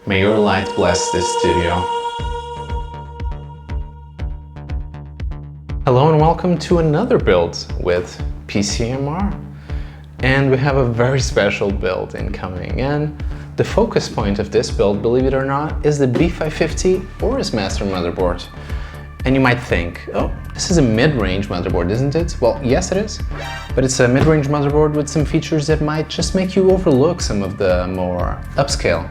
May your light bless this studio. Hello and welcome to another build with PCMR. And we have a very special build incoming. And the focus point of this build, believe it or not, is the B550 AORUS Master motherboard. And you might think, oh, this is a mid-range motherboard, isn't it? Well, yes it is, but it's a mid-range motherboard with some features that might just make you overlook some of the more upscale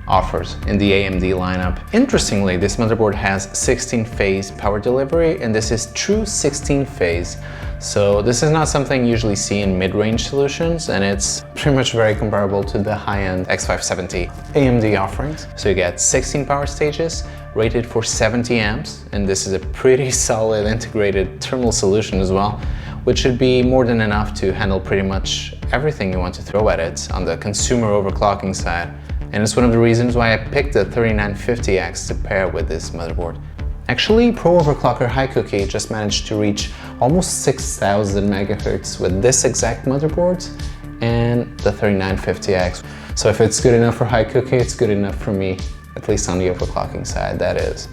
offers in the AMD lineup. Interestingly, this motherboard has 16-phase power delivery, and this is true 16-phase. So this is not something you usually see in mid-range solutions, and it's pretty much very comparable to the high-end X570 AMD offerings. So you get 16 power stages, rated for 70 amps, and this is a pretty solid integrated terminal solution as well, which should be more than enough to handle pretty much everything you want to throw at it on the consumer overclocking side. And it's one of the reasons why I picked the 3950X to pair with this motherboard. Actually, Pro Overclocker High Cookie just managed to reach almost 6000 MHz with this exact motherboard and the 3950X. So if it's good enough for High Cookie, it's good enough for me, at least on the overclocking side, that is.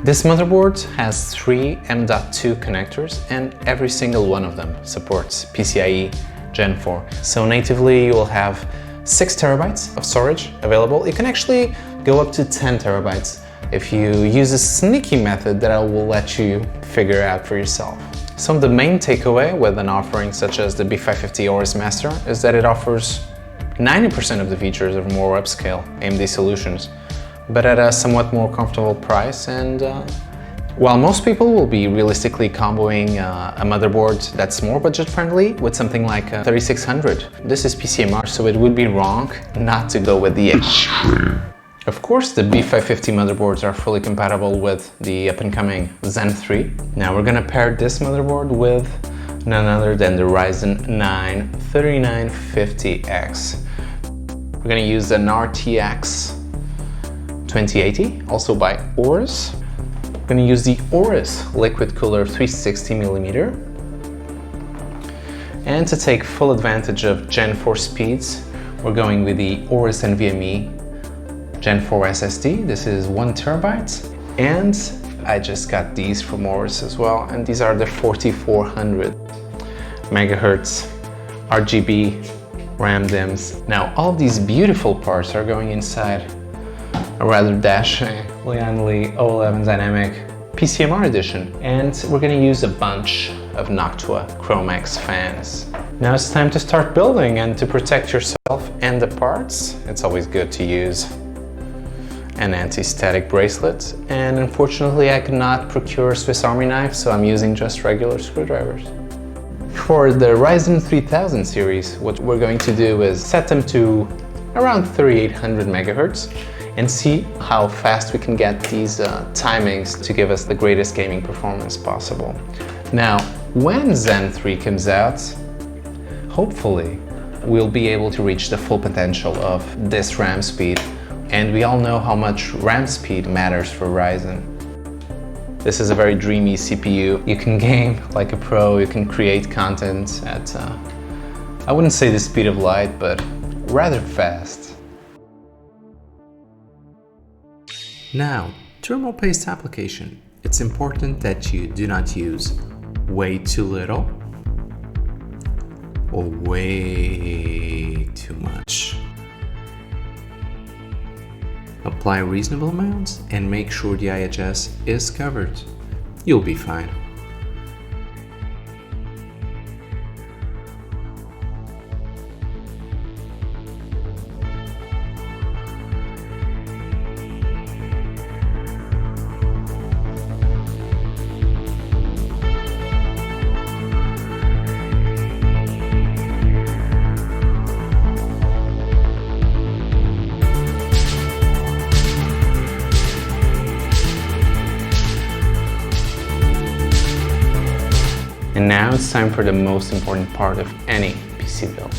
This motherboard has 3 M.2 connectors, and every single one of them supports PCIe Gen4. So natively you will have 6 terabytes of storage available. You can actually go up to 10 terabytes if you use a sneaky method that I will let you figure out for yourself. Some of the main takeaway with an offering such as the B550 AORUS Master is that it offers 90% of the features of more upscale AMD solutions, but at a somewhat more comfortable price. And while most people will be realistically comboing a motherboard that's more budget-friendly with something like a 3600, this is PCMR, so it would be wrong not to go with the extreme. Of course, the B550 motherboards are fully compatible with the up-and-coming Zen 3. Now we're gonna pair this motherboard with none other than the Ryzen 9 3950X. We're gonna use an RTX 2080, also by AORUS. I'm going to use the AORUS Liquid Cooler 360mm. And to take full advantage of Gen 4 speeds, we're going with the AORUS NVMe Gen 4 SSD. This is 1 terabyte. And I just got these from AORUS as well. And these are the 4400 megahertz RGB RAM DIMMs. Now, all these beautiful parts are going inside a rather dashing Lian Li 011 Dynamic PCMR edition, and we're going to use a bunch of Noctua Chromex fans. Now it's time to start building, and to protect yourself and the parts, it's always good to use an anti-static bracelet, and unfortunately I could not procure a Swiss Army knife, so I'm using just regular screwdrivers. For the Ryzen 3000 series, what we're going to do is set them to around 3800 megahertz and see how fast we can get these timings to give us the greatest gaming performance possible. Now, when Zen 3 comes out, hopefully we'll be able to reach the full potential of this RAM speed, and we all know how much RAM speed matters for Ryzen. This is a very dreamy CPU. You can game like a pro, you can create content at, I wouldn't say the speed of light, but rather fast. Now, thermal paste application. It's important that you do not use way too little or way too much. Apply reasonable amounts and make sure the IHS is covered. You'll be fine. And now it's time for the most important part of any PC build.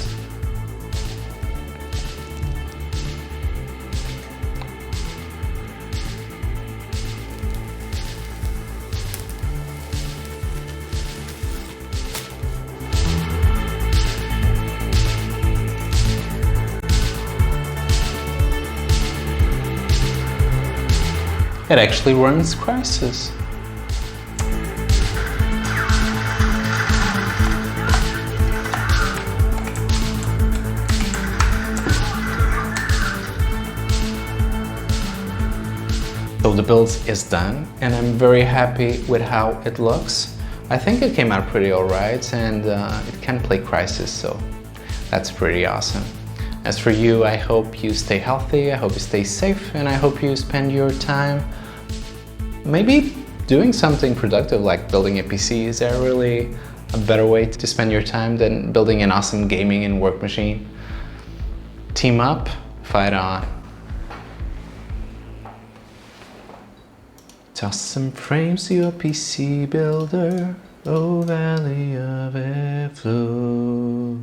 It actually runs Crysis. So the build is done, and I'm very happy with how it looks. I think it came out pretty alright, and it can play Crysis, so that's pretty awesome. As for you, I hope you stay healthy, I hope you stay safe, and I hope you spend your time maybe doing something productive like building a PC. Is there really a better way to spend your time than building an awesome gaming and work machine? Team up, fight on. Toss some frames to your PC builder, oh valley of airflow.